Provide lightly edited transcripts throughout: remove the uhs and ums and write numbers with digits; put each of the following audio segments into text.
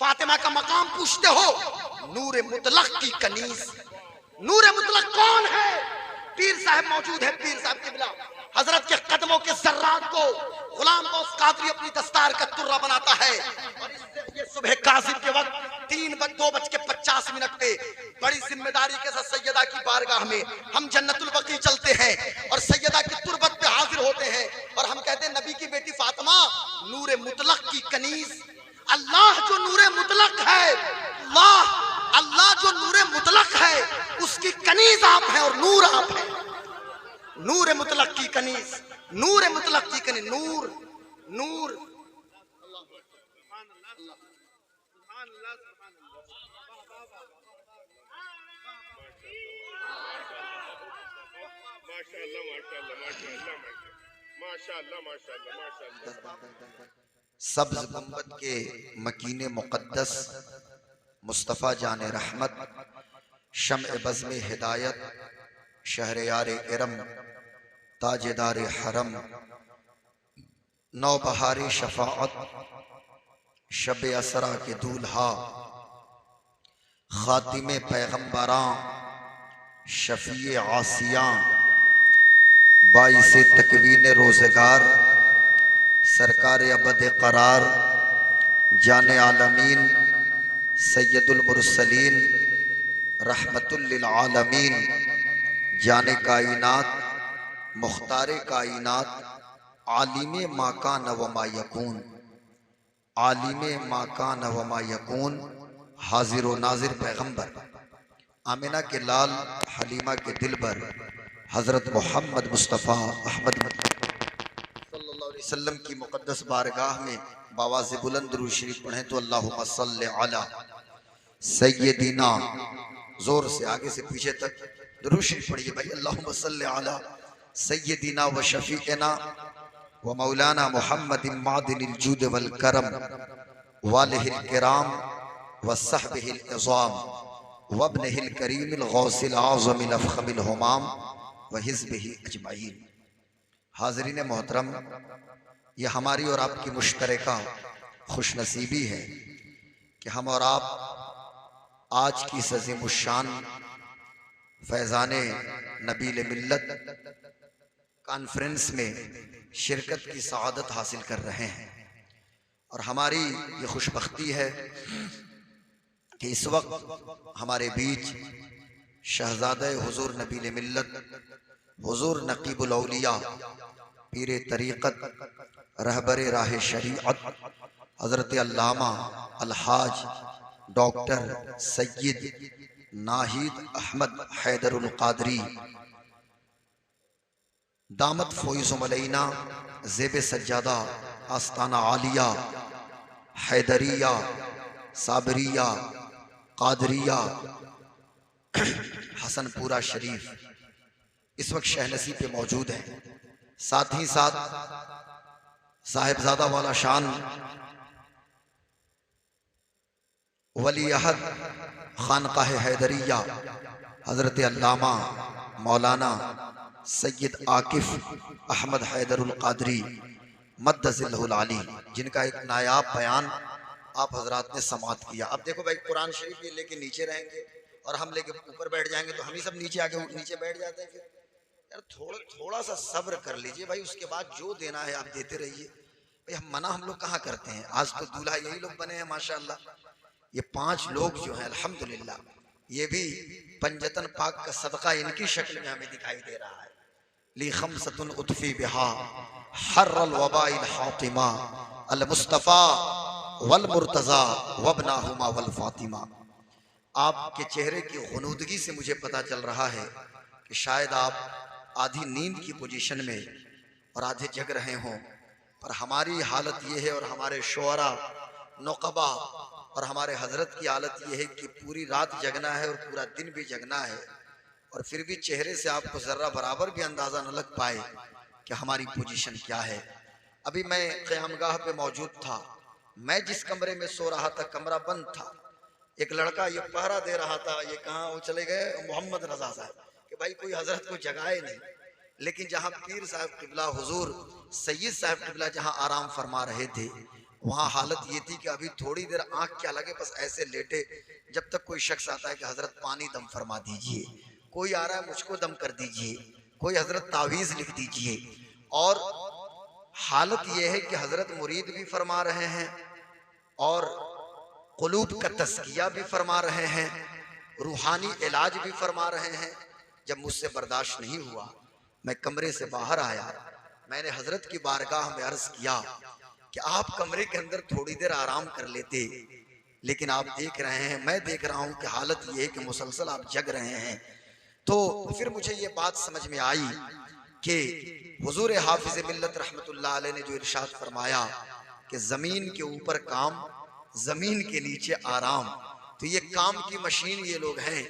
फातिमा का मकाम पूछते हो, नूर मुतलक की कनीज। नूर मुतलक कौन है? पीर साहब मौजूद है, पीर साहब किबला हजरत के कदमों के जर्रात को गुलाम गौस कादरी अपनी दस्तार का तुर्रा बनाता है। और ये सुबह कासिम के वक्त 2:50 पे बड़ी जिम्मेदारी के साथ सैयदा की बारगाह में हम जन्नतुल बकी चलते हैं और सैयदा की तुरबत पे हाजिर होते हैं और हम कहते हैं, नबी की बेटी फातिमा नूर मुतलक की कनीज। अल्लाह जो नूर मुतलक है, अल्लाह जो नूर मुतलक है, उसकी कनीज आप हैं और नूर आप हैं। नूर मुतलक की कनीज, नूर मुतलक की कनीज, नूर नूर। सब्ज गुंबद के मकीने मुक़द्दस मुस्तफ़ा जाने रहमत, शम्अ बज़्म हिदायत, शहरयारे इरम, ताजेदारे हरम, नौबहारे शफाअत, शब असरा के दूल्हा, खातिमे पैगम्बरां, शफीए आसियां, बाइसे तकवीन रोज़गार, सरकार अबद करार, जाने आलमीन, सैयदुल मुरसलीन, रहमतुल लिल आलमीन, जाने कायनात, मुख्तारे कायनात, आलिमे माकान वमा यकून, आलिमे माकान वमा यकून, हाजिर व नाजिर पैगम्बर, आमिना के लाल, हलीमा के दिलबर, हजरत मोहम्मद मुस्तफ़ा अहमद सल्लल्लाहु अलैहि वसल्लम की मुक़द्दस बारगाह में बावाज़ बुलंद दुरूद शरीफ पढ़ें तो अल्लाहुम्मा सल्लि अला सय्यदिना, जोर से आगे से पीछे तक दुरूद शरीफ पढ़िए भाई। अल्लाहुम्मा सल्लि अला सय्यदिना व शफीअना व मौलाना मुहम्मदिन मादिनिल जूद वल करम वालिहिल किराम व सहबिहिल इज़ाम व इब्निहिल करीमिल गौसिल आज़मिल अफ़ख़मिल हुमाम व हिज़्बिही अजमईन। हाज़रीन मोहतरम, ये हमारी और आपकी मुश्तरका खुशनसीबी है कि हम और आप आज की सज़ीमुश्शान फैज़ाने नबील मिल्लत कॉन्फ्रेंस में शिरकत की सआदत हासिल कर रहे हैं। और हमारी ये खुशबख्ती है कि इस वक्त हमारे बीच शहज़ादे हुज़ूर नबील मिल्लत, हुज़ूर नक़ीबुल औलिया, पीरे तरीक़त, रहबरे राह शरीअत, हज़रत अल्लामा अलहाज डॉक्टर सैयद नाहिद अहमद हैदरुल क़ादरी दामत फ़ोइज़ुम अलैना ज़ेब सज्जादा आस्ताना आलिया हैदरिया साबरिया क़ादरिया हसनपुरा शरीफ इस वक्त शहनसी पे मौजूद है। साथ ही साथ साहिबजादा वाला शान वली अहद खानकाह हैदरिया हजरत अल्लामा मौलाना सैयद आकिफ अहमद हैदरुल क़ादरी मद्दज़िल्लहुल आली, जिनका एक नायाब बयान आप हजरात ने समाअत किया। अब देखो भाई, कुरान शरीफ ये लेके नीचे रहेंगे और हम लेके ऊपर बैठ जाएंगे तो हम ही सब नीचे आके नीचे बैठ जाते हैं। फिर यार थोड़ा सा सब्र कर लीजिए भाई, उसके बाद जो देना है आप देते रहिए भाई। हम लोग कहाँ करते हैं? आज तो दूल्हा यही लोग बने हैं माशाअल्लाह। ये 5 लोग जो हैं अल्हम्दुलिल्लाह, ये भी पंजतन पाक का सदका इनकी शक्ल में हमें दिखाई दे रहा है। ली खमसतुन उतफी बिहा हर्रल वबाइल हातिमा अल मुस्तफ़ा वल मुर्तज़ा वबनाहुमा वल फातिमा। आपके चेहरे की गुनूदगी से मुझे पता चल रहा है कि शायद आप आधी नींद की पोजीशन में और आधे जग रहे हों, पर हमारी हालत ये है और हमारे शोरा नुक़बा और हमारे हजरत की हालत ये है कि पूरी रात जगना है और पूरा दिन भी जगना है, और फिर भी चेहरे से आपको ज़र्रा बराबर भी अंदाज़ा न लग पाए कि हमारी पोजीशन क्या है। अभी मैं क़यामगाह पे मौजूद था। मैं जिस कमरे में सो रहा था कमरा बंद था। एक लड़का ये पहरा दे रहा था, ये कहाँ वो चले गए मोहम्मद रजा साहब, कि भाई कोई हजरत को जगाए नहीं। लेकिन जहाँ पीर साहब किबला हुजूर सैयद साहब किबला जहाँ आराम फरमा रहे थे, वहाँ हालत ये थी कि अभी थोड़ी देर आंख क्या लगे, बस ऐसे लेटे, जब तक कोई शख्स आता है कि हजरत पानी दम फरमा दीजिए, कोई आ रहा है मुझको दम कर दीजिए, कोई हजरत तावीज़ लिख दीजिए। और हालत यह है कि हजरत मुरीद भी फरमा रहे हैं और कुलूब का तस्किया भी फरमा रहे हैं, रूहानी इलाज भी फरमा रहे हैं। जब मुझसे बर्दाश्त नहीं हुआ, मैं कमरे से बाहर आया, मैंने हजरत की बारगाह में अर्ज किया कि आप कमरे के अंदर थोड़ी देर आराम कर लेते, लेकिन आप देख रहे हैं, मैं देख रहा हूं कि हालत ये है कि मुसलसल आप जग रहे हैं। तो फिर मुझे ये बात समझ में आई कि हुजूर हाफिज मिल्लत रहमतुल्लाह अलैह ने जो इरशाद फरमाया कि जमीन के ऊपर काम, जमीन के नीचे आराम, तो ये काम की मशीन ये लोग हैं।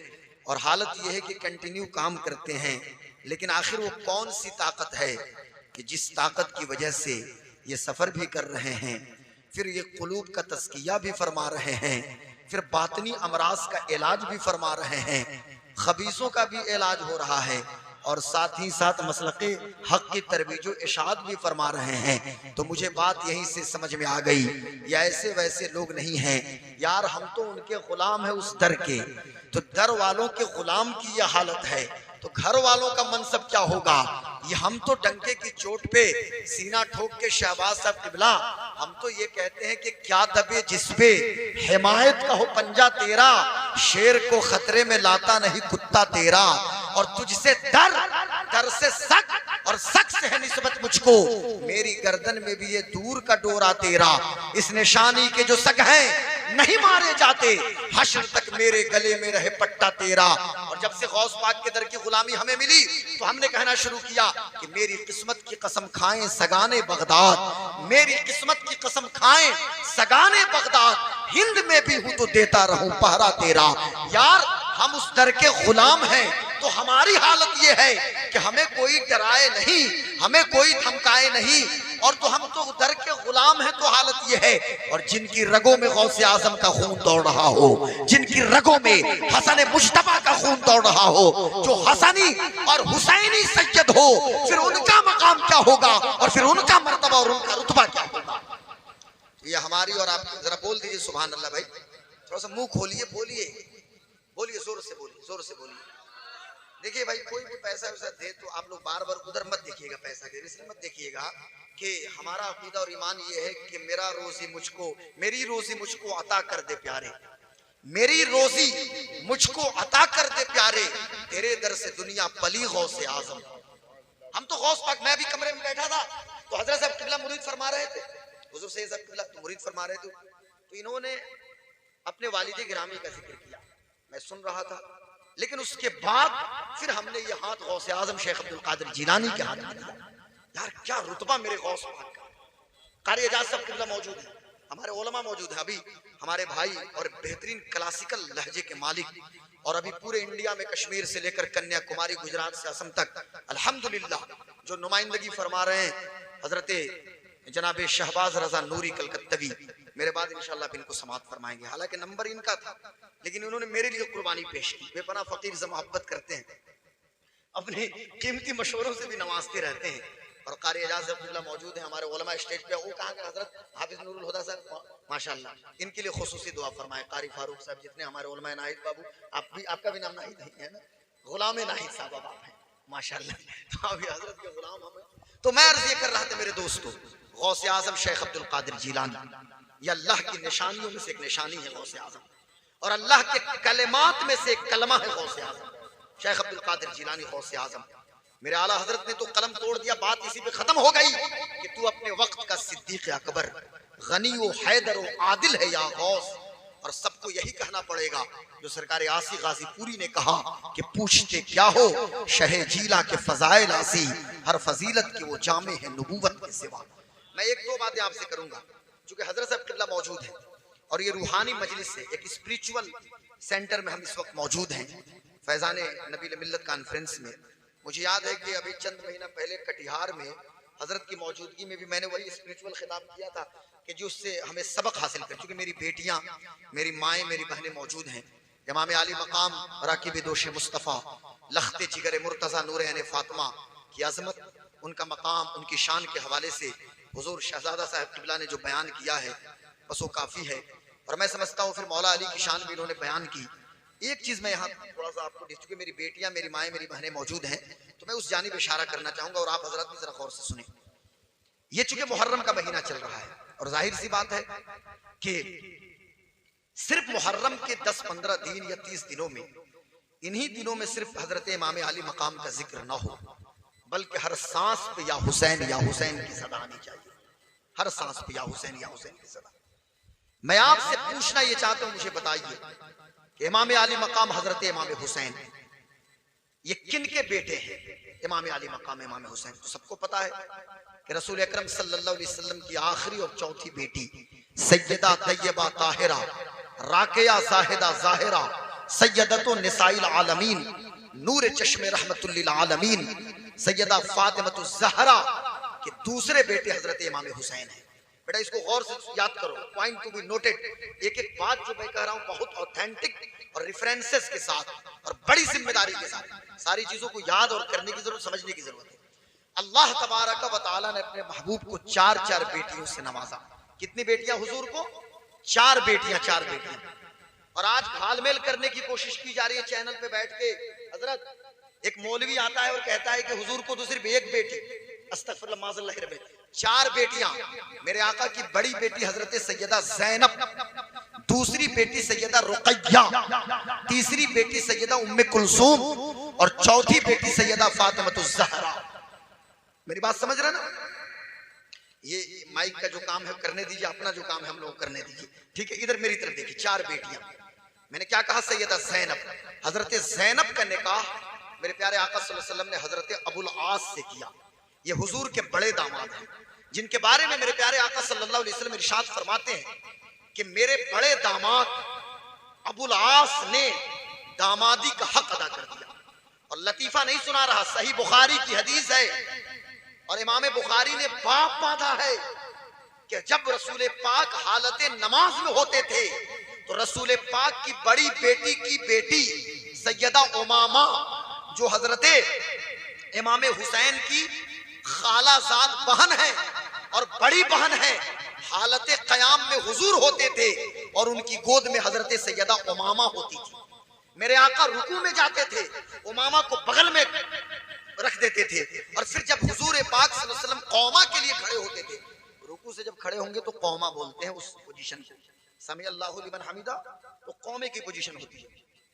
और हालत ये है कि कंटिन्यू काम करते हैं, लेकिन आखिर वो कौन सी ताकत है कि जिस ताकत की वजह से ये सफर भी कर रहे हैं, फिर ये कुलूब का तस्किया भी फरमा रहे हैं, फिर बातनी अमराज का इलाज भी फरमा रहे हैं, खबीसों का भी इलाज हो रहा है, और साथ ही साथ मसलके हक की तरवीज व इशाद भी फरमा रहे हैं। तो मुझे बात यहीं से समझ में आ गई, ये ऐसे वैसे लोग नहीं हैं यार, हम तो उनके गुलाम है उस दर के। तो दर वालों के गुलाम की यह हालत है, तो घर वालों का मनसब क्या होगा? ये हम तो डंके की चोट पे सीना ठोक के शहबाज साहब किबला, हम तो ये कहते हैं कि क्या दबे जिसपे हिमायत का हो पंजा तेरा, शेर को खतरे में लाता नहीं कुत्ता तेरा। और तुझसे दर से सक, और सक से है निस्बत मुझको, मेरी गर्दन में भी ये दूर का डोरा तेरा। इस निशानी के जो सक हैं नहीं मारे जाते, हश्र तक मेरे गले में रहे पट्टा तेरा। और जब से गौस पाक के दर की गुलामी हमें मिली, तो हमने कहना शुरू किया कि मेरी किस्मत की कसम खाएं सगाने बगदाद, मेरी किस्मत की कसम खाएं सगाने बगदाद, हिंद में भी हूं तो देता रहूं पहरा तेरा। यार हम उस दर के गुलाम हैं, तो हमारी हालत ये है कि हमें कोई डराए नहीं, हमें कोई धमकाए नहीं, और तो हम तो दर के गुलाम हैं। तो हालत ये है, और जिनकी रगों में गौसे आजम का खून दौड़ रहा हो, जिनकी रगों में हसन मुज्तबा का खून दौड़ रहा हो, जो हसनी और हुसैनी सैयद हो, फिर उनका मकाम क्या होगा, और फिर उनका मर्तबा और उनका रुतबा क्या होगा। ये हमारी और आपकी, जरा बोल दीजिए सुभान अल्लाह भाई, थोड़ा सा मुंह खोलिए, बोलिए बोलिए, जोर से बोलिए, जोर से बोलिए। देखिए भाई, कोई भी पैसा वैसा दे तो आप लोग बार बार उधर मत देखिएगा, पैसा के इसलिए मत देखिएगा कि हमारा अकीदा और ईमान ये है कि मेरा रोजी मुझको, मेरी रोजी मुझको अता कर दे प्यारे, मेरी रोजी मुझको अता कर दे प्यारे, तेरे दर से दुनिया पली गौसे आजम। हम तो गौस पाक, मैं भी कमरे में बैठा था तो हजरत साहब किबला मुरीद फरमा रहे थे, हुजूर सैयद साहब किबला मुरीद फरमा रहे थे, तो इन्होंने अपने वालिद गिरामी का जिक्र किया, मैं सुन रहा था। लेकिन उसके बाद फिर हमने ये हाथ गौसे आजम शेख अब्दुल कादिर जिलानी के हाथ में दिया। यार क्या रुतबा मेरे गौस पाक का। कारी एजाज साहब किबला मौजूद है, हमारे उलमा मौजूद है, अभी हमारे भाई और बेहतरीन क्लासिकल लहजे के मालिक, और अभी पूरे इंडिया में कश्मीर से लेकर कन्याकुमारी, गुजरात से असम तक अल्हम्दुलिल्लाह जो नुमाइंदगी फरमा रहे हैं हजरत जनाबे शहबाज रजा नूरी कलकत्तवी, मेरे बाद इंशाअल्लाह इनको समाअत फरमाएंगे। हालांकि नंबर इनका था, लेकिन उन्होंने मेरे लिए कुर्बानी पेश की। बेपनाह फकीर से मोहब्बत करते हैं, अपने कीमती मशवरों से भी नवाजते रहते हैं। और कारी एजाज अब्दुल्ला मौजूद है हमारे उलमा स्टेज पे, वो कहाँ के हजरत हाफिज नूरुल हुदा साहब माशाअल्लाह, इनके लिए खुसूसी दुआ फरमाए। कारी फारूक साहब, जितने हमारे उलमा, नाहिद बाबू, आप भी, आपका भी नाम नाहिद है ना, गुलाम नाहिद साहब अब आप हैं माशाअल्लाह, तो अभी हजरत के गुलाम हमें। तो मैं अर्ज ये कर रहा था मेरे दोस्तों, गौसे आजम शेख अब्दुल कादिर जिलानी, ये अल्लाह की निशानियों में से एक निशानी है गौसे आजम, और अल्लाह के कलेमात में से एक कलमा है गौसे आजम शेख अब्दुल कादिर जिलानी गौसे आजम। मेरे आला हजरत ने तो कलम तोड़ दिया, बात इसी पे खत्म हो गई कि तू अपने वक्त का सिद्दीक अकबर, गनी व हैदर व आदिल है या गौस। और सबको यही कहना पड़ेगा जो सरकार आसी गाजीपुरी ने कहा कि पूछते क्या हो शहे जीला के फजाइल आसी, हर फजीलत के वो जामे है नबूवत के सिवा। मैं एक दो बातें आपसे करूंगा, चूंकि हजरत साहब किबला मौजूद है और ये रूहानी मजलिस से एक स्पिरिचुअल सेंटर में हम इस वक्त मौजूद हैं, फैजान नबी मिल्लत कॉन्फ्रेंस में। मुझे याद है कि अभी चंद महीना पहले कटिहार में हजरत की मौजूदगी में भी मैंने वही स्पिरिचुअल खिताब किया था कि जो उससे हमें सबक हासिल कर, चूंकि मेरी बेटियां, मेरी माएँ, मेरी बहनें मौजूद हैं। इमाम आली मकाम राकिब दोश मुस्तफ़ा, लख्ते जिगर मुर्तज़ा नूर फातिमा की अजमत, उनका मकाम, उनकी शान के हवाले से हुजूर शहजादा साहब किबला ने जो बयान किया है बस वो काफ़ी है। और मैं समझता हूँ फिर मौला अली की शान भी इन्होंने बयान की। एक चीज़ मैं यहाँ थोड़ा सा आपको, चूंकि मेरी बेटियाँ, मेरी माएँ, मेरी बहनें मौजूद हैं, तो मैं उस जानिब इशारा करना चाहूँगा और आप हजरत भी ज़रा गौर से सुने। ये चूंकि मुहर्रम का महीना चल रहा है और जाहिर सी बात है कि सिर्फ मुहर्रम के 10-15 दिन या 30 दिनों में, इन्हीं दिनों में सिर्फ हजरत इमाम अली मकाम का जिक्र ना हो, बल्कि हर सांस पे या हुसैन की सदा आनी चाहिए। हर सांस पे या हुसैन की सदा। मैं आपसे पूछना ये चाहता हूं, मुझे बताइए कि इमाम अली मकाम हजरत इमाम हुसैन ये किन के बेटे हैं? इमाम अली मकाम इमाम हुसैन तो सबको पता है कि रसूल अकरम सल्लल्लाहु अलैहि वसल्लम की आखिरी और चौथी बेटी सैयदा तैयबा ताहिरा राकिया जाहिदा जाहिरा सैयदतु निसाइल आलमीन नूर चश्मे रहमतुल लिल आलमीन सैयदा फातिमतु ज़हरा के दूसरे बेटे हजरत इमाम हुसैन है। बेटा इसको गौर से याद करो, पॉइंट टू बी नोटेड। एक एक बात जो मैं कह रहा हूं बहुत ऑथेंटिक और रेफरेंसेस के साथ और बड़ी जिम्मेदारी के साथ सारी चीजों को याद और करने की जरूरत, समझने की जरूरत है। अल्लाह तबारक व तआला ने अपने महबूब को 4 बेटियों से नवाजा। कितनी बेटियां हुजूर को? 4 बेटियां। और आज घालमेल करने की कोशिश की जा रही है चैनल पे बैठ के। हजरत एक मौलवी आता है और कहता है कि हुजूर को तो सिर्फ एक बेटी, अस्तगफिरुल्लाह माज़ल्लाह, 4 बेटियां। मेरे आका की बड़ी बेटी हजरत सैयदा ज़ैनब, दूसरी बेटी सैयदा रुक़ैया, तीसरी बेटी सैयदा उम्मे कुलसूम और चौथी बेटी सैयदा फातिमतु ज़हरा। मेरी बात समझ रहे ना? ये माइक का जो काम है करने दीजिए, अपना जो काम है हम लोग करने दीजिए, ठीक है? इधर मेरी तरफ देखिए, 4 बेटियां। मैंने क्या कहा? सैयदा ज़ैनब। हजरत ज़ैनब का निकाह मेरे प्यारे आका सल्लल्लाहु अलैहि वसल्लम ने हजरत अबुल आस से किया। ये हुजूर के बड़े दामाद हैं, जिनके बारे में मेरे प्यारे आका सल्लल्लाहु अलैहि वसल्लम इरशाद फरमाते हैं कि मेरे बड़े दामाद अबुल आस ने दामादी का हक अदा कर दिया। और लतीफा नहीं सुना रहा, सही बुखारी की हदीस है और इमाम बुखारी ने बाप बांधा है कि जब रसूल पाक हालत नमाज में होते थे तो रसूल पाक की बड़ी बेटी की बेटी सैयदा उमामा, जो हजरत इमाम हुसैन की खालाजाद बहन है और बड़ी बहन है, हालत क़याम में हुजूर होते थे और उनकी गोद में हजरत सैयदा उमामा होती थी। मेरे आका रुकू में जाते थे, उमामा को बगल में रख देते थे और फिर जब हुजूर पाक सल्लल्लाहु अलैहि वसल्लम कौमा के लिए खड़े होते थे, रुकू से जब खड़े होंगे तो कौमा बोलते हैं उस पोजीशन को, समी अल्लाहु लिमन हमीदा, तो कौमे की पोजीशन होती है,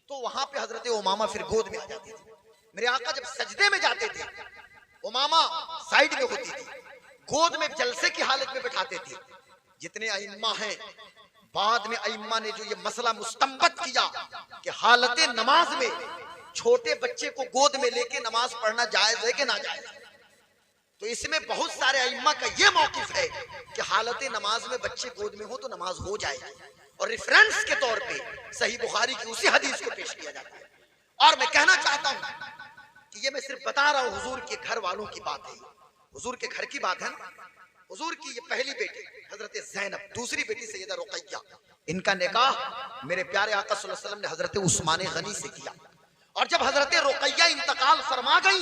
तो वहां पे हजरत उमामा फिर गोद में आ जाती थी। मेरे आका जब सजदे में जाते थे उमामा साइड में होती थी, गोद में जलसे की हालत में बैठाते थे। जितने अइम्मा हैं, बाद में अइम्मा ने जो ये मसला मुस्तंबत किया कि हालत नमाज में छोटे बच्चे को गोद में लेके नमाज पढ़ना जायज है कि ना जायज है, तो इसमें बहुत सारे अइम्मा का ये मौकिफ है कि हालत नमाज में बच्चे गोद में हो तो नमाज हो जाए और रेफरेंस के तौर पे सही बुखारी की उसी हदीस को पेश किया जाता है। और मैं कहना चाहता हूं कि ये मैं सिर्फ बता रहा हूं, हुजूर के घर वालों की बात है, हुजूर के घर की बात है ना। हुजूर की ये पहली बेटी हजरत ज़ैनब, दूसरी बेटी सैयदा रुक़ैया, इनका निकाह मेरे प्यारे आका सल्लल्लाहु अलैहि वसल्लम ने हजरत उस्मान गनी से किया। और जब हजरत रुक़ैया इंतकाल फरमा गई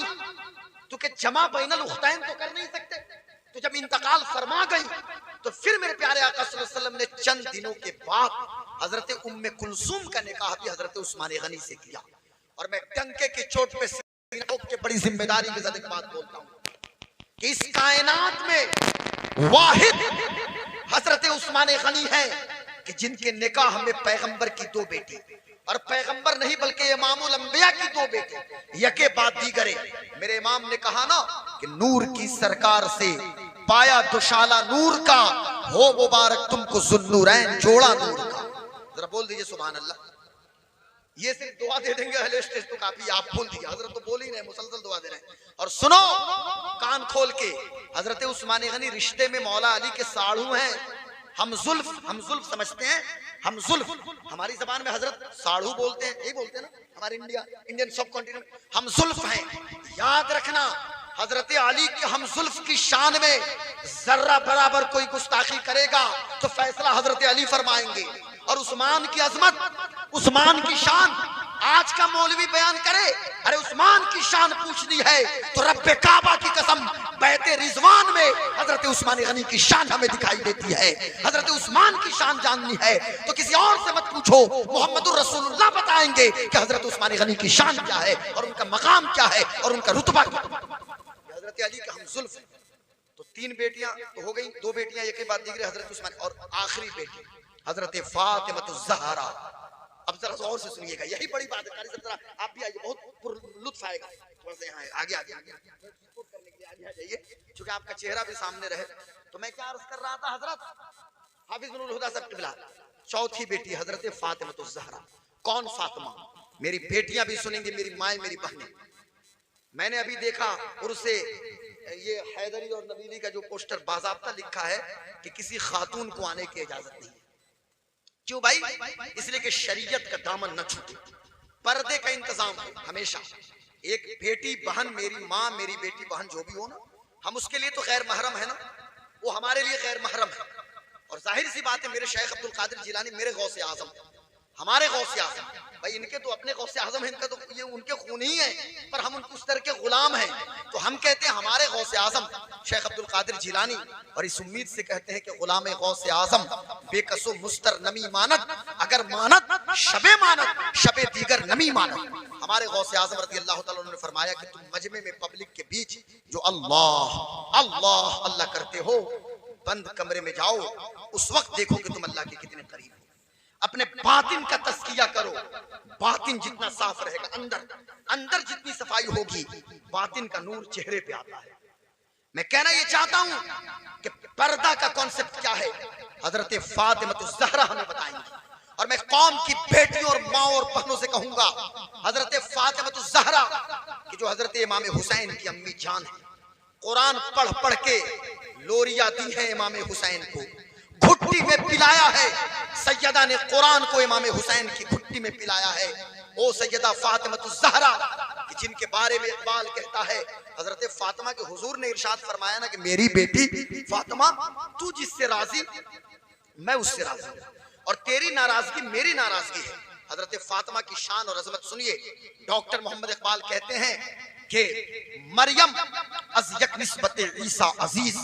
तो कि जमा बैनल उख्तैन तो कर नहीं सकते, तो जब इंतकाल फरमा गई तो फिर मेरे प्यारे आका सल्लल्लाहु अलैहि वसल्लम ने चंद दिनों के बाद हजरत उम्मे कुलसूम का निकाह भी हजरत उस्मान गनी से किया। और मैं टंके की चोट पे के बड़ी जिम्मेदारी के साथ एक बात बोलता हूं कि इस कायनात में वाहिद हजरत उस्मान गनी है कि जिनके निकाह में पैगंबर की 2 बेटी, और पैगंबर नहीं बल्कि इमामुल अंबिया की 2 बेटे, यके बाद दीगरे। मेरे इमाम ने कहा ना कि नूर की सरकार से पाया दुशाला नूर का, हो मुबारक तुमको जुन्नूरैन जोड़ा नूर का। जरा बोल दीजिए सुभान अल्लाह। ये सिर्फ दुआ दे देंगे अहले स्टेज तो काफी, आप बोल दीजिए, हजरत तो बोल ही रहे, मुसलसल दुआ दे रहे हैं। और सुनो कान खोल के, हजरत उस्मान गनी रिश्ते में मौला अली के साढ़ू हैं। हम जुल्फ समझते हैं, हम जुल्फ हमारी जबान में हजरत साढ़ू बोलते हैं, यही बोलते हैं ना हमारे इंडियन सब कॉन्टिनेंट, हम जुल्फ हैं। याद रखना हजरत अली के हम जुल्फ की शान में जर्रा बराबर कोई गुस्ताखी करेगा तो फैसला हजरत अली फरमाएंगे। और उस्मान की अजमत, उस्मान की शान आज का मौलवी बयान करे अरे उस्मान की शान पूछनी है तो रब्बे काबा की कसम बैते रिजवान में हजरत उस्मान गनी की शान हमें दिखाई देती है। हजरत उस्मान की शान जाननी है तो किसी और से मत पूछो, मोहम्मदुर रसूलुल्लाह बताएंगे कि हजरत उस्मान गनी की शान क्या है और उनका मकाम क्या है और उनका रुतबा क्या है। हजरत अली का हम जुल्फ तो 3 बेटियां तो हो गई, 2 बेटियां एक के बाद दीगरे हजरत उस्मान और आखिरी बेटी हजरत फातिमतुज़ ज़हरा। अब जरा गौर से सुनिएगा, यही बड़ी बात है। कारी साहब जरा आप भी आइए, बहुत लुत्फ आएगा। थोड़ा सा यहाँ आगे आगे आगे करने के लिए आगे आ जाइए, क्योंकि आपका चेहरा भी सामने रहे। तो मैं क्या अर्ज कर रहा था, हजरत हाफिजुल हुदा साहब क़िबला चौथी बेटी हजरत फातिमतुज़ ज़हरा। कौन फातिमा? मेरी बेटियां भी सुनेंगी, मेरी माएँ मेरी बहनें। मैंने अभी देखा उर्से ये हैदरी और नबीली का जो पोस्टर बाज़ाब्ता लिखा है कि किसी खातून को आने की इजाजत नहीं। क्यों भाई? इसलिए कि शरीयत का दामन न छूटे, पर्दे का इंतजाम हो हमेशा। एक बेटी बहन, मेरी माँ मेरी बेटी बहन जो भी हो ना, हम उसके लिए तो गैर महरम है ना, वो हमारे लिए गैर महरम है। और जाहिर सी बात है, मेरे शेख अब्दुल कादिर जिलानी मेरे गौसे आजम, हमारे गौसे आजम भाई, इनके तो अपने गौसे आजम है, इनका तो ये उनके खून ही है, पर हम उस तरह के गुलाम हैं। तो हम कहते हैं हमारे गौसे आजम शेख अब्दुल कादिर जिलानी, और इस उम्मीद से कहते हैं कि गुलाम गौसे आजम बेकसो मुस्तर नमी मानत, अगर मानत शबे मानत शबे दीगर नमी मानत। हमारे गौसे आजम रज़ी अल्लाह तआला ने फरमाया कि तुम मजमे में पब्लिक के बीच जो अल्लाह अल्लाह अल्लाह करते हो, बंद कमरे में जाओ, उस वक्त देखो कि तुम अल्लाह के कितने करीब हो। अपने बातिन का तस्किया करो, बातिन जितना साफ रहेगा, अंदर जितनी सफाई होगी, बातिन का नूर चेहरे पे आता है। मैं कहना ये चाहता हूं कि पर्दा का कॉन्सेप्ट क्या है, हजरत फातिमतुज़ ज़हरा हमें बताएंगे। और मैं कौम की बेटियों और माँ और बहनों से कहूंगा, हजरत फातिमतुज़ ज़हरा कि जो हजरत इमाम हुसैन की अम्मी जान है, कुरान पढ़ पढ़ के लोरिया दी है इमाम हुसैन को, घुट्टी में पिलाया है। सैयदा ने कुरान को इमाम हुसैन की घुट्टी में पिलाया है। ओ सैयदा फातिमतुज़ ज़हरा कि जिनके बारे में इक़बाल कहता है, हजरत फातिमा के हुजूर ने इरशाद फरमाया ना कि मेरी बेटी फातिमा, तू जिससे राजी मैं उससे राजी हूं, और तेरी नाराजगी मेरी नाराजगी है। हजरत फातिमा की शान और अजमत सुनिए। डॉक्टर मोहम्मद इक़बाल कहते हैं कि मरियम अज़ यक निस्बत ईसा अजीज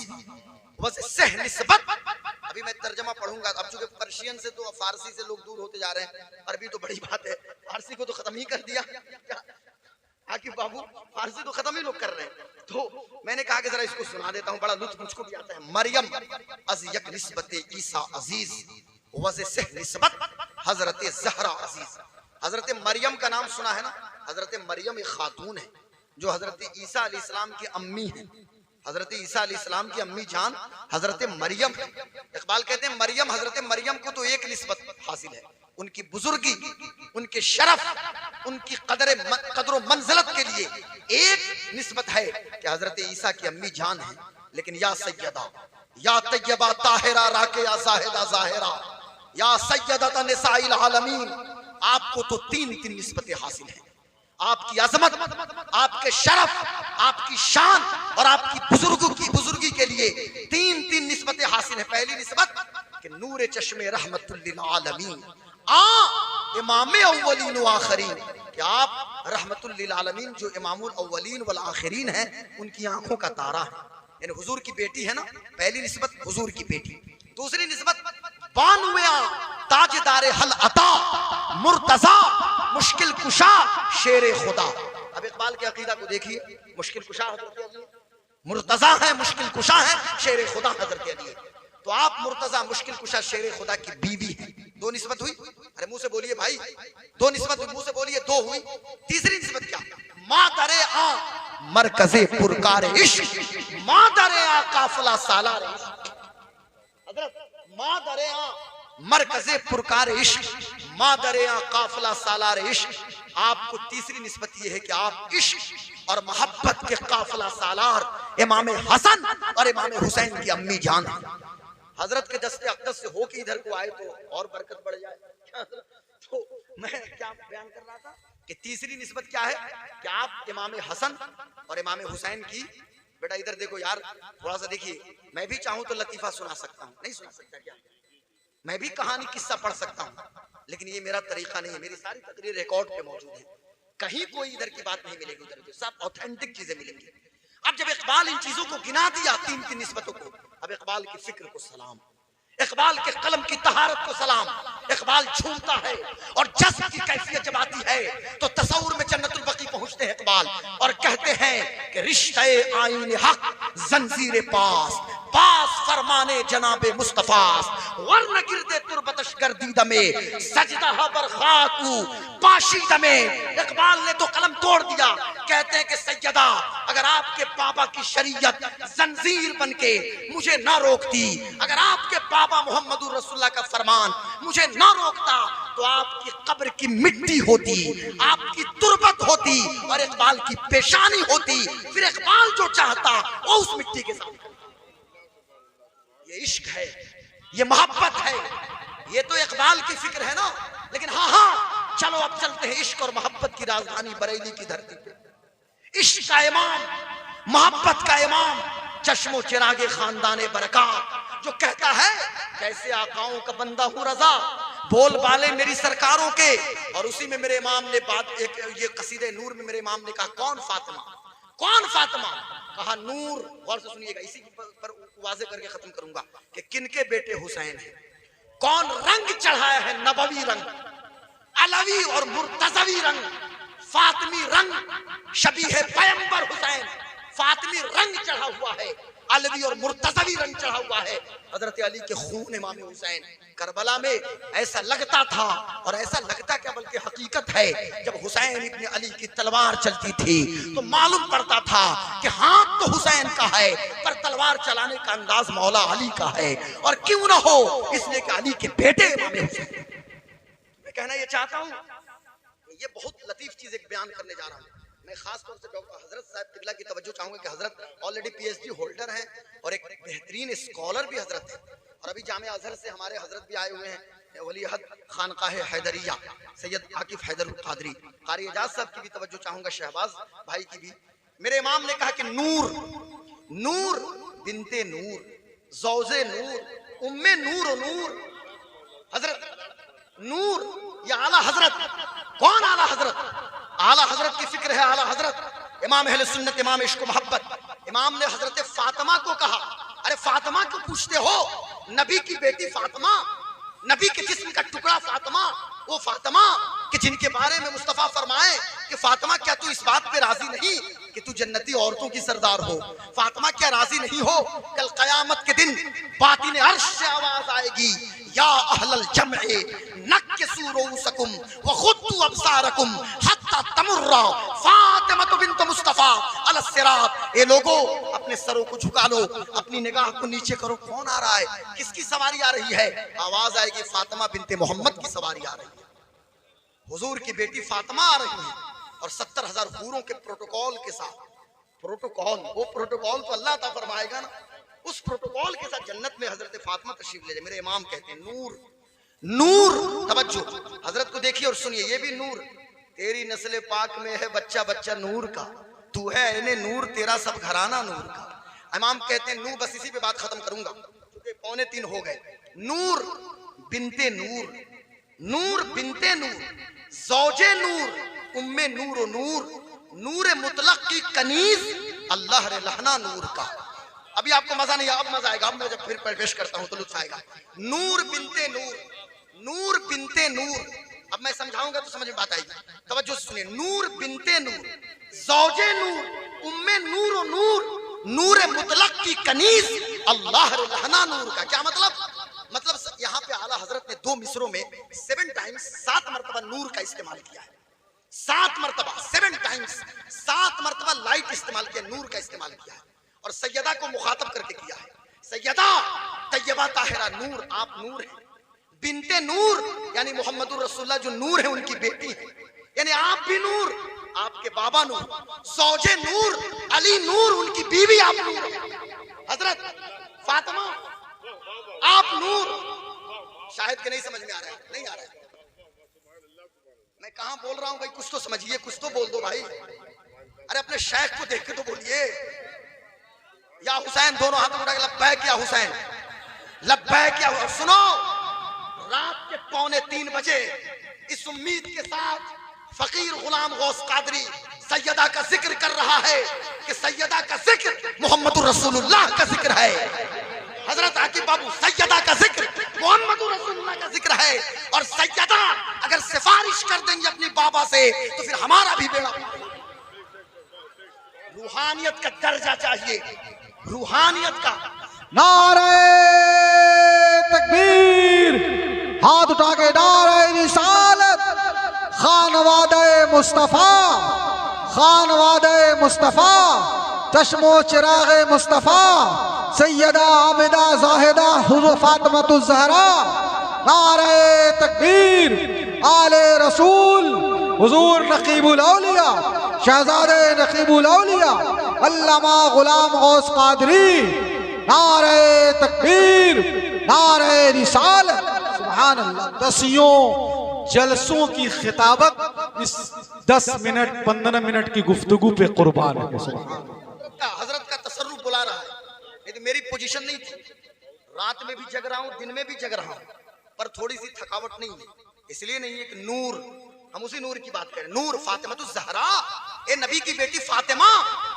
वज़ सह निस्बत। अभी मैं तर्जमा पढ़ूंगा, अब चूंकि पर्शियन से तो फारसी से लोग दूर होते जा रहे हैं, अरबी तो बड़ी बात है, फारसी को तो खत्म ही कर दिया आकिब बाबू, फारसी तो खत्म ही लोग कर रहे हैं। तो मैंने कहा कि जरा इसको सुना देता हूँ, बड़ा लुत्फ मुझको भी आता है। मरियम अज़ यक निस्बत ईसा अजीज वज़ सह निस्बत हजरत ज़हरा अजीज। हजरत मरियम का नाम सुना है ना? हजरत मरियम एक खातून है जो हजरत ईसा अलैहिस्सलाम की अम्मी है। हजरत ईसा अलैहिस्सलाम की अम्मी जान हजरत मरियम। इक़बाल कहते हैं मरियम, हजरत मरियम को तो एक निस्बत हासिल है, उनकी बुजुर्गी, उनके शरफ, उनकी कदर मंजिलत के लिए एक निस्बत है कि हजरत ईसा की अम्मी जान है। लेकिन या सैयदा या तय्यबा ताहिरा राके या जाहिदा जाहिरा या सैयदता निसाइल आलमीन, आपको तो 3 निस्बतें हासिल हैं। आपकी अजमत, आपके शरफ, आपकी शान और आपकी बुजुर्गी के लिए 3 निस्बतें हासिल है। पहली निस्बत कि नूर चश्मे रहमतुल लिल आलमीन, इमाम अव्वलीन व आखिरीन, कि आप रहमतुल लिल आलमीन जो इमामुल अव्वलीन वल आखिरीन हैं, उनकी आंखों का तारा है। यानी हुजूर की बेटी है ना, पहली निस्बत हुजूर की बेटी। दूसरी निस्बत बानुया ताजदार हल अता मुर्तजा मुश्किल कुशा शेरे खुदा। अब इक़बाल के अकीदा को देखिए, मुश्किल कुशा हजरत अली, मुर्तजा है मुश्किल कुशा है, शेरे खुदा हजरत अली। तो आप मुर्तजा मुश्किल कुशा शेरे खुदा की बीवी हैं। 2 निस्बत हुई। अरे मुंह से बोलिए भाई, 2 निस्बत हुई, मुंह से बोलिए 2 हुई। तीसरी निस्बत क्या? मादरे आ मरकज़े पुरकार इश्क, मादरे आ काफिला सालार इश्क। हजरत मादरे आ मरकज़े पुरकार इश्क, मादरे आ काफिला सालार इश्क। आपको तीसरी निस्बत यह है कि आप इश्क और मोहब्बत के काफिला सालार इमाम हसन और इमाम हुसैन की अम्मी जान है। हजरत के दस्ते अक़दस से होके इधर को आए तो और बरकत बढ़ जाए। तो मैं क्या बयान कर रहा था कि तीसरी निस्बत क्या है कि आप इमाम हसन और इमाम हुसैन की, बेटा इधर देखो यार, थोड़ा सा देखिए, मैं भी चाहूं तो लतीफा सुना सकता हूं, नहीं सुना सकता क्या? मैं भी कहानी किस्सा पढ़ सकता हूं, लेकिन लेकिन ये मेरा तरीका नहीं है, मेरी सारी तकरीर रिकॉर्ड पे मौजूद है, कहीं कोई इधर की बात नहीं मिलेगी, उधर सब ऑथेंटिक चीजें मिलेंगी। अब जब इकबाल इन चीजों को गिना दिया, तीन की निस्बतों को, अब इकबाल की फिक्र को सलाम, इकबाल के कलम की तहारत को सलाम। इकबाल झूमता है और जज्ब की कैफियत जब आती है तो तसव्वुर में जन्नतुल बकी पहुंचते हैं इकबाल और कहते हैं कि रिश्ते आईन हक जंजीर पास पास फरमाने जनाबे मुस्तफास वरन गिरदे तुरबतश गर्दीदा में सजदा बर खाकू पाशीदा में। इकबाल ने तो कलम तोड़ दिया, कहते हैं कि सैयदा अगर आपके बाबा की शरीयत जंजीर बनके मुझे ना रोकती, अगर आपके बाबा मोहम्मदुर रसूलुल्लाह का फरमान मुझे ना रोकता तो आपकी कब्र की मिट्टी होती, आपकी तुरबत होती और इकबाल की पेशानी होती, फिर इकबाल जो चाहता वो उस मिट्टी के साथ। ये इश्क है, ये मोहब्बत है, ये तो इकबाल की फिक्र है ना। लेकिन हाँ चलो अब चलते हैं इश्क और मोहब्बत की राजधानी बरेली की धरती पे। इश्क का इमाम, मोहब्बत का इमाम, चश्मो चिरागे खानदाने बरकत, जो कहता है कैसे आकाओं का बंदा हूं रजा, बोल बाले मेरी सरकारों के। और उसी में मेरे इमाम ने बात एक ये कसीदे नूर में मेरे इमाम ने कहा कौन फातिमा, कौन फातिमा, कहा नूर। गौर से सुनिएगा, इसी पर वाजे करके खत्म करूंगा कि किनके बेटे हुसैन है, कौन रंग चढ़ाया है, नबवी रंग, अलवी और मुर्तजवी रंग, फातिमी रंग, शबीह पैगंबर हुसैन, फातिमी रंग चढ़ा हुआ है, अलवी और मुर्तजवी रंग चढ़ा हुआ है हजरत अली के खून इमाम हुसैन। करबला में ऐसा लगता था, और ऐसा लगता क्या बल्कि हकीकत है, जब हुसैन इब्न अली की तलवार चलती थी तो मालूम पड़ता था कि हाथ तो हुसैन का है पर तलवार चलाने का अंदाज मौला अली का है। और क्यों ना हो, इसलिए कि अली के बेटे इमाम हुसैन। मैं कहना ये चाहता हूं, ये बहुत लतीफ चीज एक बयान करने जा रहा हूं। मैं खास तौर से डॉक्टर हजरत साहब किबला की तवज्जो चाहूंगा कि हजरत ऑलरेडी पीएचडी होल्डर हैं और एक बेहतरीन स्कॉलर भी हजरत है, और अभी जामिया अजहर से हमारे हजरत भी आए हुए हैं, वली अहद खानकाह हैदरिया सैयद आकिफ हैदर कादरी। कारी एजाज साहब की भी तवज्जो चाहूंगा, शहबाज भाई की भी। मेरे इमाम ने कहा कि नूर, नूर बिनते नूर, ज़ौजे नूर, उम्मे नूर और नूर, हजरत नूर, ये आला हजरत। कौन आला हजरत? आला हजरत की फिक्र है, आला हजरत इमाम अहले सुन्नत, इमाम इश्क मोहब्बत। इमाम ने हजरत फातिमा को कहा, अरे फातिमा को पूछते हो, नबी की बेटी फातिमा, नबी के जिस्म का टुकड़ा फातिमा, वो फातिमा कि जिनके बारे में मुस्तफा फरमाए कि फातिमा क्या तू इस बात पे राजी नहीं कि तू जन्नती औरतों की सरदार हो? फातिमा क्या राजी नहीं हो कल कयामत के दिन बातिन अर्श से आवाज आएगी, या अहलल जमए नक्किसू रूसकुम व खुद्दू अबसारकुम हत्ता तमुर्रा फातिमा बिन्त मुस्तफा अला सिरात। ए लोगो अपने सरों को झुका लो, अपनी निगाह को नीचे करो, कौन आ रहा है, किसकी सवारी आ रही है? आवाज आएगी फातिमा बिन्ते मोहम्मद की सवारी आ रही है, हुजूर की बेटी फातिमा आ रही है, और 70,000 हूरों के प्रोटोकॉल के साथ। प्रोटोकॉल, वो प्रोटोकॉल तो अल्लाह ताला फरमाएगा ना, उस प्रोटोकॉल के साथ जन्नत में हजरत फातिमा तशरीफ ले जाए। मेरे इमाम कहते हैं नूर, नूर, तवज्जो हजरत को देखिए और सुनिए, ये भी नूर, तेरी नस्ल पाक में है बच्चा बच्चा नूर का, तू है इन्हें नूर, तेरा सब घराना नूर का। इमाम कहते हैं नूर, बस इसी पे बात खत्म करूंगा क्योंकि 2:45 हो गए। नूर बिनते नूर, नूर बिनते नूर, ज़ौजे नूर, उम्मे नूर ओ नूर, नूर मुतलक की कनीज अल्लाह रे लहना नूर का। अभी आपको मजा नहीं, अब मजा आएगा, अब मैं जब फिर पेश करता हूं तो लुत्फ आएगा। नूर बिनते नूर, नूर बिनते नूर, अब मैं समझाऊंगा तो समझ में बात आएगी, तवज्जो से सुनिए। नूर बिनते नूर, ज़ौजे नूर, उम्मे नूर ओ नूर, नूर मुतलक की कनीज अल्लाह रे लहना नूर का। क्या मतलब? मतलब यहाँ पे आला हजरत ने 2 मिसरों में 7 टाइम्स 7 मरतबा नूर का इस्तेमाल किया है, 7 मरतबा, 7 टाइम्स 7 मरतबा लाइट इस्तेमाल किया, नूर का इस्तेमाल किया है, और सैयदा को मुखातब करके किया है। सैयदा तैयबा ताहिरा नूर, आप नूर हैं, बिनते नूर यानी मोहम्मदुर रसूलुल्लाह जो नूर है उनकी बेटी है, यानी आप भी नूर, आपके बाबा नूर, ज़ौजे नूर, अली नूर, उनकी बीवी आप नूर, हजरत फातिमा आप नूर। शायद के नहीं समझ में आ रहा है, नहीं आ रहा है, मैं कहां बोल रहा हूं भाई, कुछ तो समझिए, कुछ तो बोल दो भाई। अरे अपने शेख को देख के तो बोलिए, या हुसैन, दोनों हाथ उठा के लब्बैक या हुसैन, लब्बैक या। सुनो, रात के 2:45 बजे इस उम्मीद के साथ फकीर गुलाम गौस कादरी सैयदा का जिक्र कर रहा है कि सैयदा का जिक्र मोहम्मद रसूलुल्लाह का जिक्र है। हजरत आकिब बाबू, सैयदा का जिक्र मोहम्मद रसूलुल्लाह का जिक्र है। और सैयदा अगर सिफारिश कर देंगे अपनी बाबा से तो फिर हमारा भी बेड़ा। रूहानियत का दर्जा चाहिए, रूहानियत का। नारे तकबीर, हाथ उठा के नारे रिसालत, खानवादे मुस्तफा, खानवादे मुस्तफा, चश्मो चिरागे मुस्तफा, सैयदा आबिदा जाहिदा हुज़ूर फातिमातुज़ ज़हरा। नारे तकबीर, आले रसूल, हुज़ूर नकीबुल औलिया, शहजादे नकीबुल औलिया अल्लामा गुलाम गौस कादरी। नारे तकबीर, नारे रिसालत, सुभान अल्लाह। दसियों जलसों की खिताबत इस 10 मिनट 15 मिनट की गुफ्तगू पे कुर्बान है। हजरत का तसर्रुफ बुला रहा है। नहीं तो मेरी पोजीशन नहीं थी, रात में भी जग रहा हूँ, दिन में भी जग रहा हूँ, पर थोड़ी सी थकावट नहीं है। इसलिए नहीं है कि नूर, हम उसी नूर की बात करें। नूर फातिमातुज़ ज़हरा, ए नबी की बेटी फातिमा,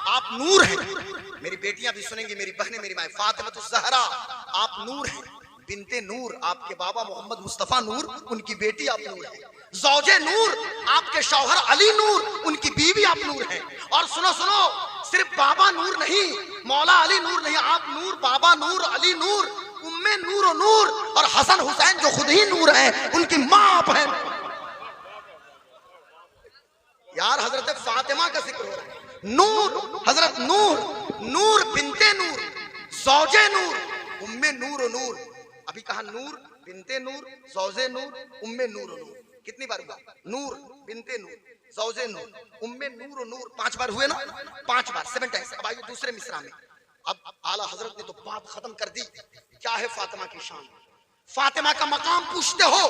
आप नूर हैं। मेरी बेटियां भी सुनेंगी, मेरी बहनें, मेरी माए। फातिमातुज़ ज़हरा आप नूर हैं, बिनते नूर, आपके बाबा मोहम्मद मुस्तफा नूर, उनकी बेटी आप नूर हैं। ज़ौजे नूर, आपके शौहर अली नूर, उनकी बीवी आप नूर हैं। और सुनो सुनो, सिर्फ बाबा नूर नहीं, मौला अली नूर नहीं, आप नूर, बाबा नूर, अली नूर, उम्मे नूर और नूर, और हसन हुसैन जो खुद ही नूर हैं, उनकी माँ आप हैं। यार हजरत फातिमा का जिक्र हो रहा है। नूर, हजरत नूर, नूर बिनते नूर, ज़ौजे नूर, उम्मे नूर और नूर। अभी कहा नूर बिनते नूर, ज़ौजे नूर, उम्मे नूर और नूर। कितनी बार हुआ? नूर बिनते नूर, ज़ौजे नूर, उम्मे नूर और नूर। 5 बार हुए ना, 5 बार, 7 टाइम्स। अब आइए दूसरे मिसरा में। अब आला हजरत ने तो बात खत्म कर दी। क्या है फातिमा की शान? फातिमा का मकाम पूछते हो?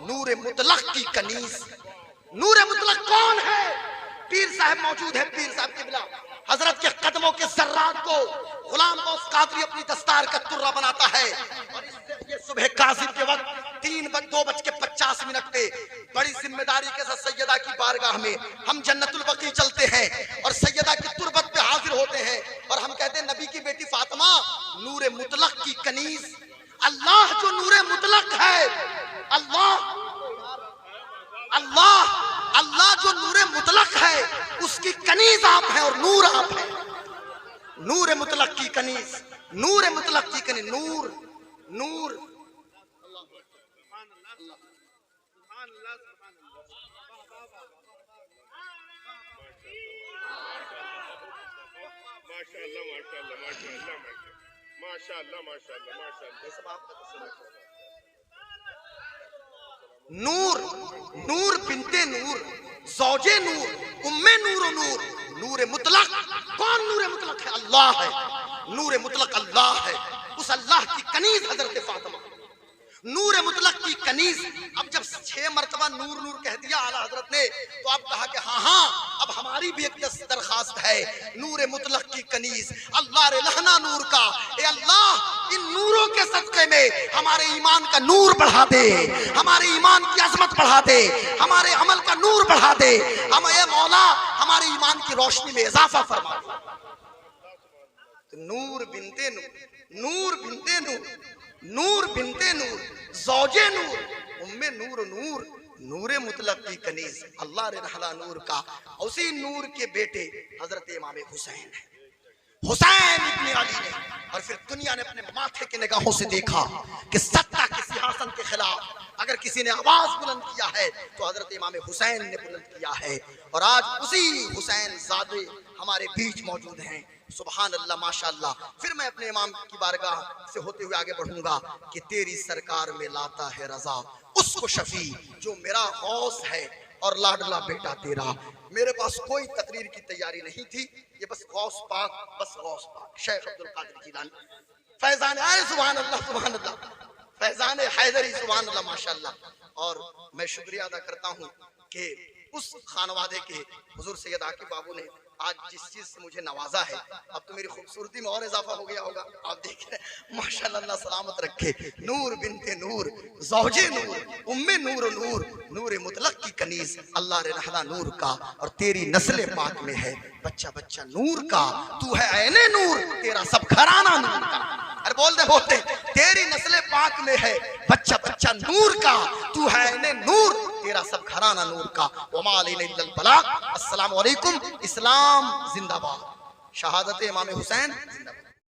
नूर मुतलक की कनीज। नूर मुतलक कौन है? पीर साहब मौजूद है, पीर साहब किबला। हजरत के कदमों के जर्रात को गुलाम गौस कादरी अपनी दस्तार का तुर्रा बनाता है। और ये सुबह काज़िम के वक्त 2:50 पे बड़ी जिम्मेदारी के साथ सैयदा की बारगाह में हम जन्नतुल बकी चलते हैं और सैयदा की तुरबत पे हाजिर होते हैं और हम कहते हैं नबी की बेटी फातिमा नूर मुतलक की कनीज। अल्लाह जो नूर मुतलक है, अल्लाह अल्लाह अल्लाह जो नूर मुतलक है उसकी कनीज आप हैं और नूर आप हैं। नूर मुतलक की कनीज, नूर मुतलक की कनीज, नूर नूर। माशाअल्लाह माशाअल्लाह माशाअल्लाह माशाअल्लाह माशाअल्लाह माशाअल्लाह। ये सब आपका तस्वीर है। नूर, नूर बिनते नूर, ज़ौजे नूर, उम्मे नूर और नूर। नूर मुतलक कौन? नूर मुतलक है, अल्लाह है। नूर मुतलक अल्लाह है, उस अल्लाह की कनीज हजरत फातिमा, नूर मुतलक की कनीज। अब जब 6 मरतबा नूर नूर कह दिया आला हजरत ने, तो अब कहा कि हाँ हाँ अब हमारी भी एक दरखास्त है। नूर मुतलक की कनीज, अल्लाह रे लहना नूर का। ए अल्लाह इन नूरों के सदक़े में हमारे ईमान का नूर बढ़ा दे, हमारे ईमान की अजमत बढ़ा दे, हमारे अमल का नूर बढ़ा दे। हम ए मौला हमारे ईमान की रोशनी में इजाफा फरमा। तो नूर बिनते नूर, नूर बिनते नूर, नूर बिनते नूर, ज़ौजे नूर, उम्मे नूर नूर, नूर मुतलक की कनीज, अल्लाह रे रहला नूर का। उसी नूर के बेटे हजरत इमाम हुसैन है, हुसैन इब्न अली ने। और फिर दुनिया ने अपने माथे की निगाहों से देखा कि सत्ता के सिंहासन के खिलाफ अगर किसी ने आवाज बुलंद किया है तो हजरत इमाम हुसैन ने बुलंद किया है। और आज उसी हुसैन ज़ादे हमारे बीच मौजूद हैं। सुभान अल्लाह माशाअल्लाह। फिर मैं अपने इमाम की बारगाह से होते हुए आगे बढ़ूंगा कि तेरी सरकार में लाता है रजा उसको शफी जो मेरा गौस है और लाडला बेटा तेरा। मेरे पास कोई तकरीर की तैयारी नहीं थी, ये बस गौस पाक, बस गौस पाक शेख अब्दुल कादिर जिलानी, फैजान आए सुभान अल्लाह, सुभान अल्लाह, फैजान हैदरी सुभान अल्लाह माशाअल्लाह। और मैं शुक्रिया अदा करता हूँ कि उस खानवादे के हुजूर सैयद आकिब बाबू ने आज जिस चीज से मुझे नवाजा है, अब तो मेरी खूबसूरती में और इजाफा हो गया होगा। आप देख रहे हैं, माशाल्लाह, अल्लाह सलामत रखे। नूर बिनते नूर, ज़ौजे नूर, उम्मे नूर, नूर नूर मुतलक की कनीज, अल्लाह रे रहला नूर का, और तेरी नस्ल पाक में है बच्चा बच्चा नूर का। तू है ऐने नूर, तेरा सब घराना नूर का। अरे बोलते तेरी नस्ल पाक में है बच्चा बच्चा नूर का, तू है ऐने नूर, तेरा सब घराना नूर का। वमा अलैना इल्लल बलाग। अस्सलामु अलैकुम। इस्लाम जिंदाबाद। शहादत इमाम हुसैन जिंदाबाद।